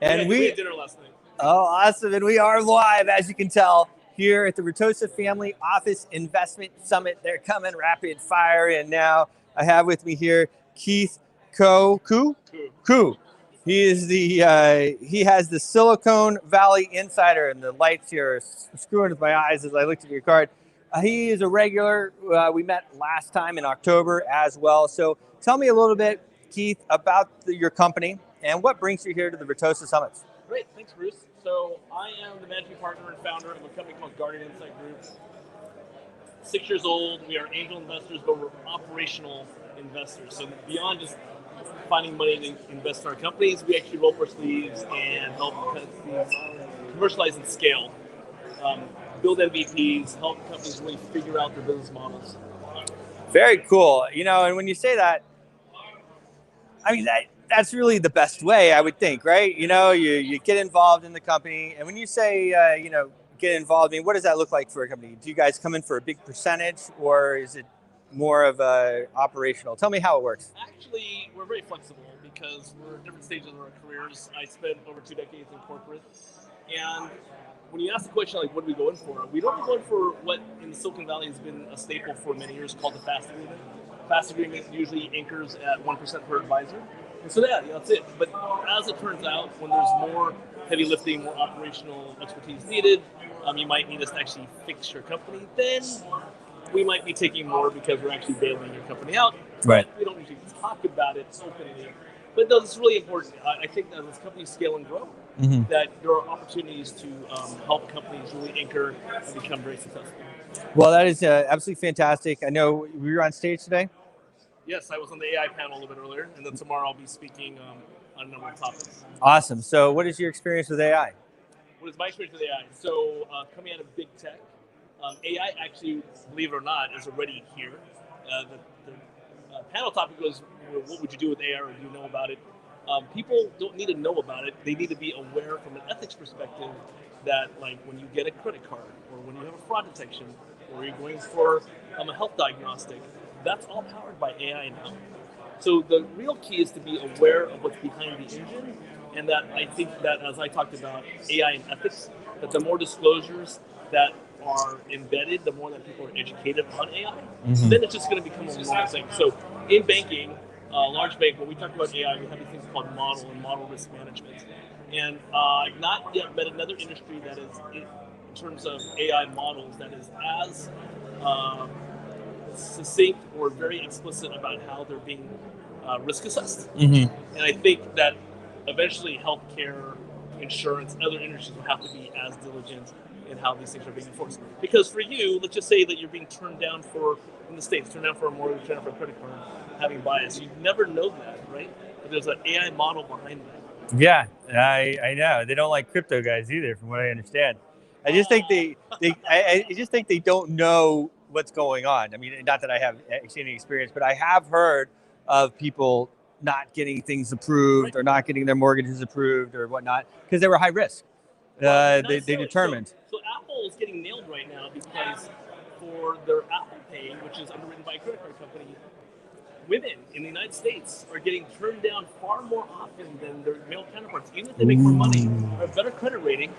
And we had dinner last night. Oh, awesome. And we are live, as you can tell, here at the Ritossa Family Office Investment Summit. They're coming rapid fire. And now I have with me here Keith Koo. He is he has the Silicon Valley Insider, and the lights here are screwing with my eyes as I looked at your card. He is a regular. We met last time in October as well. So tell me a little bit, Keith, about your company and what brings you here to the Ritossa Summits. Great, thanks, Bruce. So I am the managing partner and founder of a company called Guardian Insight Group. 6 years old. We are angel investors, but we're operational investors. So beyond just finding money to invest in our companies, we actually roll up our sleeves and help companies commercialize and scale, build MVPs, help companies really figure out their business models. Very cool. And when you say that, I mean, that's really the best way, I would think, right? You get involved in the company. And when you say, get involved, I mean, what does that look like for a company? Do you guys come in for a big percentage, or is it more of a operational? Tell me how it works. Actually, we're very flexible because we're at different stages of our careers. I spent over 2 decades in corporate. And when you ask the question, like, what do we go in for? We don't go in for what in Silicon Valley has been a staple for many years called the FAST agreement. FAST agreement usually anchors at 1% per advisor. And so that's it. But as it turns out, when there's more heavy lifting, more operational expertise needed, you might need us to actually fix your company. Then we might be taking more because we're actually bailing your company out. Right. We don't usually talk about it openly. But no, this is really important. I think that as companies scale and grow, that there are opportunities to help companies really anchor and become very successful. Well, that is absolutely fantastic. I know we were on stage today. Yes, I was on the AI panel a little bit earlier, and then tomorrow I'll be speaking on a number of topics. Awesome. So what is your experience with AI? What is my experience with AI? So coming out of big tech, AI actually, believe it or not, is already here. The panel topic was, what would you do with AI, or do you know about it? People don't need to know about it. They need to be aware from an ethics perspective that, like, when you get a credit card, or when you have a fraud detection, or you're going for a health diagnostic, that's all powered by AI now. So the real key is to be aware of what's behind the engine, and that I think that, as I talked about AI and ethics, that the more disclosures that are embedded, the more that people are educated on AI, then it's just going to become a normal thing. So in banking, large bank, when we talk about AI, we have these things called model and model risk management. And I've not yet met another industry that is, in terms of AI models, that is as succinct or very explicit about how they're being risk assessed. And I think that eventually healthcare, insurance, other industries will have to be as diligent in how these things are being enforced. Because for you, let's just say that you're being turned down for, in the States, turned down for a mortgage, turned down for a credit card, having bias. You never know that, right? But there's an AI model behind that. Yeah, I know. They don't like crypto guys either, from what I understand. I just think I just think they don't know what's going on. I mean, not that I have any experience, but I have heard of people not getting things approved, or not getting their mortgages approved or whatnot, because they were high risk. They determined. So Apple is getting nailed right now because for their Apple Pay, which is underwritten by a credit card company, women in the United States are getting turned down far more often than their male counterparts, even if they make more money or a better credit rating.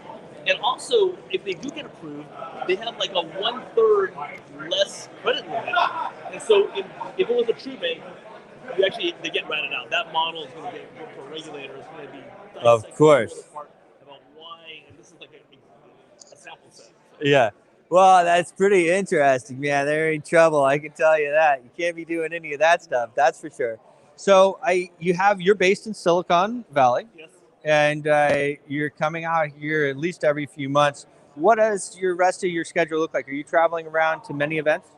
And also, if they do get approved, they have like a 1/3 less credit limit. And so if it was a true bank, they get ratted out. That model is going to get put to a regulator. It's going to be of course about why, and this is like a sample set. So. Yeah. Well, that's pretty interesting, man. They're in trouble. I can tell you that. You can't be doing any of that stuff. That's for sure. So you're based in Silicon Valley. Yes. And you're coming out here at least every few months. What does your rest of your schedule look like? Are you traveling around to many events?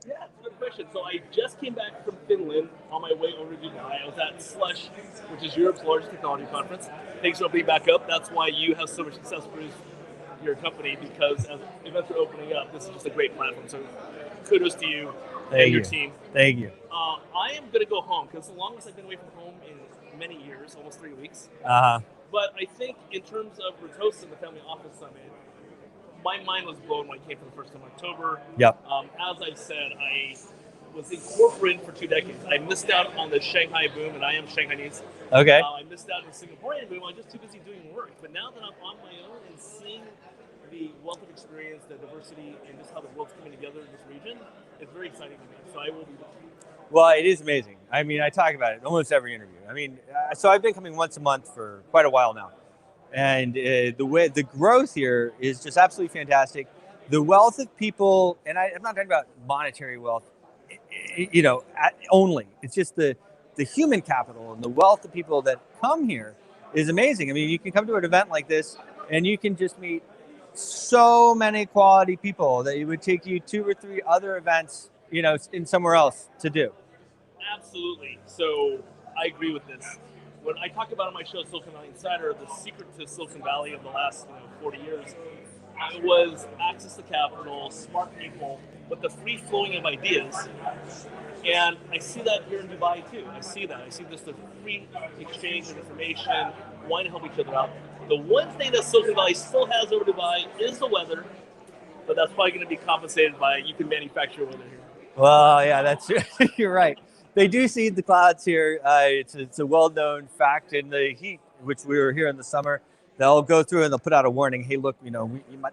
Yeah, that's a good question. So I just came back from Finland on my way over to Dubai. I was at Slush, which is Europe's largest technology conference. Thanks for opening back up. That's why you have so much success, Bruce, your company, because as events are opening up, this is just a great platform. So kudos to you and your team. Thank you. I am going to go home because the longest I've been away from home in many years, almost 3 weeks. But I think in terms of Ritossa and the Family Office Summit, my mind was blown when I came for the first time in October. Yep. As I've said, was incorporated for 2 decades. I missed out on the Shanghai boom, and I am Shanghainese. Okay. I missed out on the Singaporean boom. I was just too busy doing work. But now that I'm on my own and seeing the wealth of experience, the diversity, and just how the world's coming together in this region, it's very exciting to me. So I will be back. Well, it is amazing. I mean, I talk about it almost every interview. I mean, so I've been coming once a month for quite a while now, and the growth here is just absolutely fantastic. The wealth of people, and I'm not talking about monetary wealth, only. It's just the human capital and the wealth of people that come here is amazing. I mean, you can come to an event like this, and you can just meet so many quality people that it would take you 2 or 3 other events, in somewhere else to do. Absolutely. So I agree with this. When I talk about on my show, Silicon Valley Insider, the secret to Silicon Valley of the last 40 years, it was access to capital, smart people, but the free flowing of ideas. And I see that here in Dubai too. I see that. I see this the free exchange of information, wanting to help each other out. The one thing that Silicon Valley still has over Dubai is the weather, but that's probably going to be compensated by you can manufacture weather here. Well, yeah, that's you're right. They do seed the clouds here. It's a well-known fact. In the heat, which we were here in the summer, they'll go through and they'll put out a warning. Hey, look,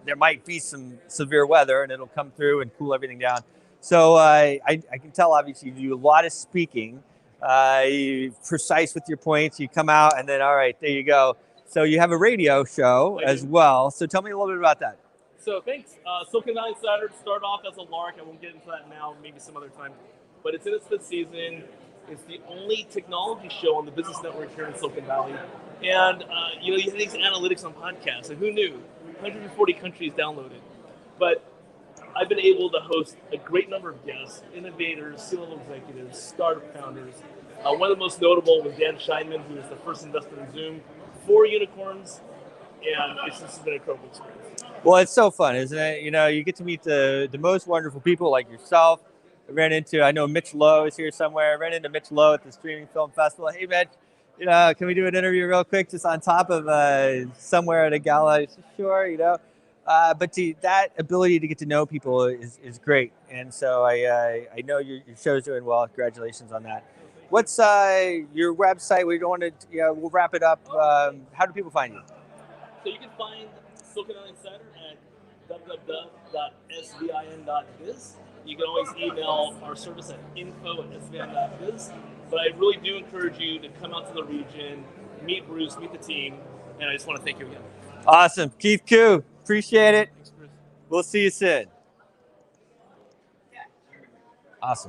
there might be some severe weather, and it'll come through and cool everything down. So I can tell, obviously, you do a lot of speaking. You're precise with your points. You come out, and then, all right, there you go. So you have a radio show as well. So tell me a little bit about that. So thanks. Silicon Valley Insider started off as a lark. I won't get into that now, maybe some other time. But it's in its 5th season. It's the only technology show on the business network here in Silicon Valley. And, you have these analytics on podcasts. And who knew? 140 countries downloaded. But I've been able to host a great number of guests, innovators, C-level executives, startup founders. One of the most notable was Dan Scheinman, who was the first investor in Zoom, 4 unicorns. And it's just been an incredible experience. Well, it's so fun, isn't it? You get to meet the most wonderful people like yourself. I know Mitch Lowe is here somewhere. I ran into Mitch Lowe at the Streaming Film Festival. Hey, Mitch, can we do an interview real quick just on top of somewhere at a gala? I said, sure, But that ability to get to know people is great. And so I know your show's doing well. Congratulations on that. What's your website? We don't want to, we'll wrap it up. How do people find you? So you can find Silicon Valley Insider at www.svin.biz. You can always email our service at info@svin.biz. But I really do encourage you to come out to the region, meet Bruce, meet the team, and I just want to thank you again. Awesome. Keith Koo, appreciate it. Thanks, Bruce. We'll see you soon. Awesome.